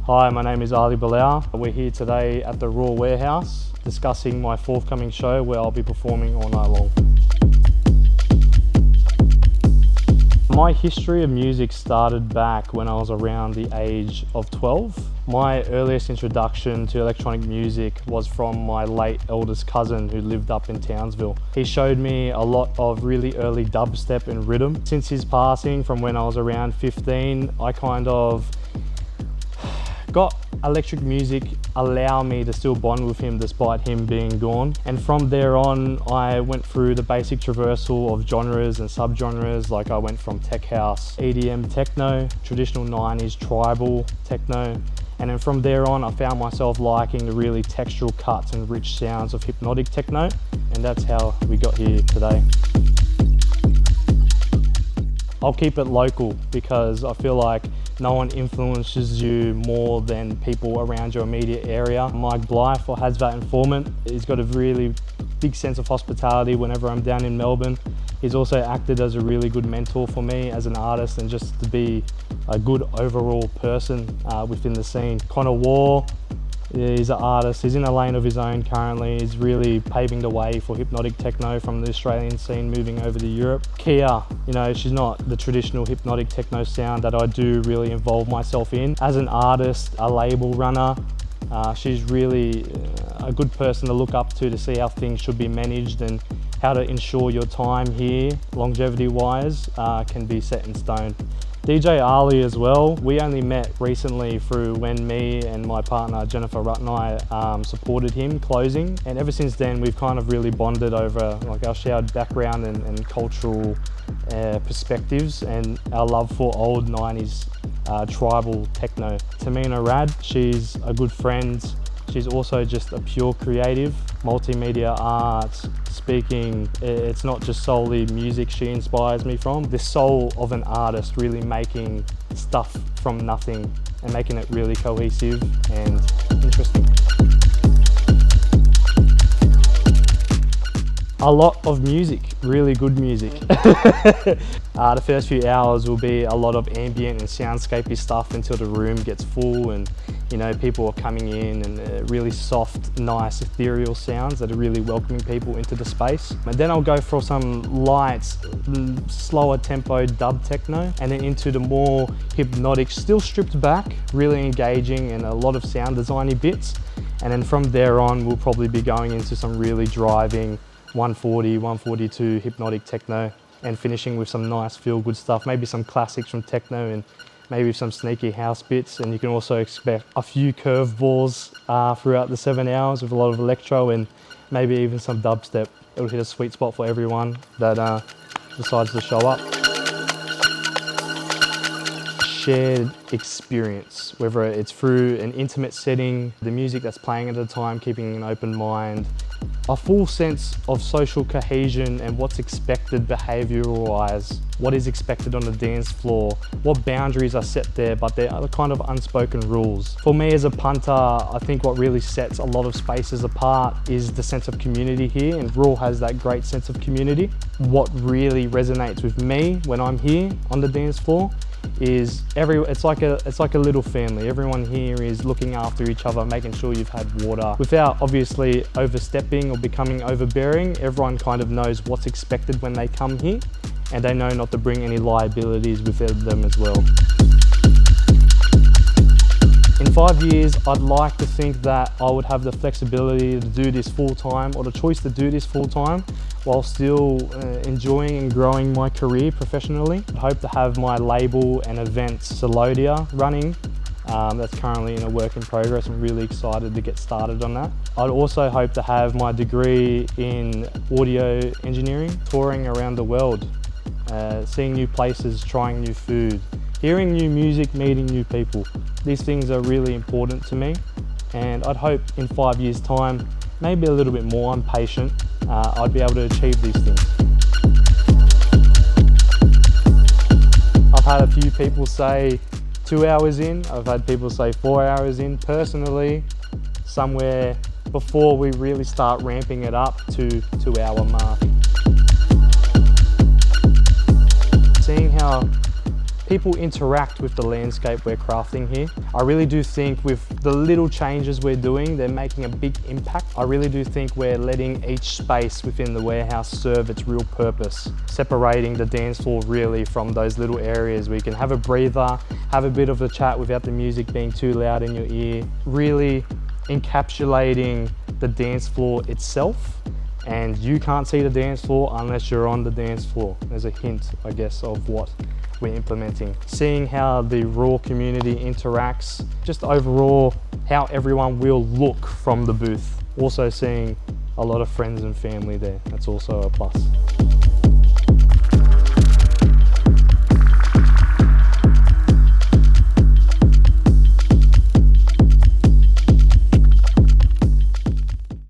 Hi, my name is Ali Bilal. We're here today at the Raw Warehouse discussing my forthcoming show where I'll be performing all night long. My history of music started back when I was around the age of 12. My earliest introduction to electronic music was from my late eldest cousin who lived up in Townsville. He showed me a lot of really early dubstep and rhythm. Since his passing from when I was around 15, I kind of got electric music allow me to still bond with him despite him being gone. And from there on, I went through the basic traversal of genres and subgenres. Like I went from tech house, EDM techno, traditional 90s tribal techno. And then from there on, I found myself liking the really textural cuts and rich sounds of hypnotic techno. And that's how we got here today. I'll keep it local because I feel like no one influences you more than people around your immediate area. Mike Blythe, or Hazvat Informant, he's got a really big sense of hospitality whenever I'm down in Melbourne. He's also acted as a really good mentor for me as an artist and just to be a good overall person within the scene. Connor War, he's an artist, he's in a lane of his own currently. He's really paving the way for hypnotic techno from the Australian scene moving over to Europe. Kia, you know, she's not the traditional hypnotic techno sound that I do really involve myself in. As an artist, a label runner, she's really a good person to look up to see how things should be managed and how to ensure your time here, longevity-wise, can be set in stone. DJ Ali as well, we only met recently through when me and my partner Jennifer Rutt and I supported him closing, and ever since then we've kind of really bonded over like our shared background and cultural perspectives and our love for old 90s tribal techno. Tamina Rad, she's a good friend. She's also just a pure creative, multimedia arts, speaking. It's not just solely music she inspires me from. The soul of an artist really making stuff from nothing and making it really cohesive and interesting. A lot of music, really good music. The first few hours will be a lot of ambient and soundscapey stuff until the room gets full and you know people are coming in and really soft, nice, ethereal sounds that are really welcoming people into the space. And then I'll go for some light, slower tempo dub techno and then into the more hypnotic, still stripped back, really engaging and a lot of sound designy bits. And then from there on, we'll probably be going into some really driving 140, 142 hypnotic techno and finishing with some nice feel-good stuff, maybe some classics from techno and maybe some sneaky house bits. And you can also expect a few curveballs throughout the 7 hours with a lot of electro and maybe even some dubstep. It'll hit a sweet spot for everyone that decides to show up. Shared experience, whether it's through an intimate setting, the music that's playing at the time, keeping an open mind, a full sense of social cohesion and what's expected behavioural-wise, what is expected on the dance floor, what boundaries are set there, but there are kind of unspoken rules. For me as a punter, I think what really sets a lot of spaces apart is the sense of community here, and Raw has that great sense of community. What really resonates with me when I'm here on the dance floor is it's like a little family. Everyone here is looking after each other, making sure you've had water without obviously overstepping or becoming overbearing. Everyone kind of knows what's expected when they come here and they know not to bring any liabilities with them as well. In 5 years, I'd like to think that I would have the flexibility to do this full-time or the choice to do this full-time while still enjoying and growing my career professionally. I hope to have my label and events Celodia running. That's currently in a work in progress. I'm really excited to get started on that. I'd also hope to have my degree in audio engineering, touring around the world, seeing new places, trying new food, hearing new music, meeting new people. These things are really important to me, and I'd hope in 5 years' time, maybe a little bit more, I'm patient, I'd be able to achieve these things. I've had a few people say 2 hours in, I've had people say 4 hours in. Personally, somewhere before we really start ramping it up to 2 hour mark. Seeing how people interact with the landscape we're crafting here. I really do think with the little changes we're doing, they're making a big impact. I really do think we're letting each space within the warehouse serve its real purpose, separating the dance floor really from those little areas where you can have a breather, have a bit of a chat without the music being too loud in your ear, really encapsulating the dance floor itself. And you can't see the dance floor unless you're on the dance floor. There's a hint, I guess, of what we're implementing. Seeing how the raw community interacts, just overall how everyone will look from the booth. Also seeing a lot of friends and family there, that's also a plus.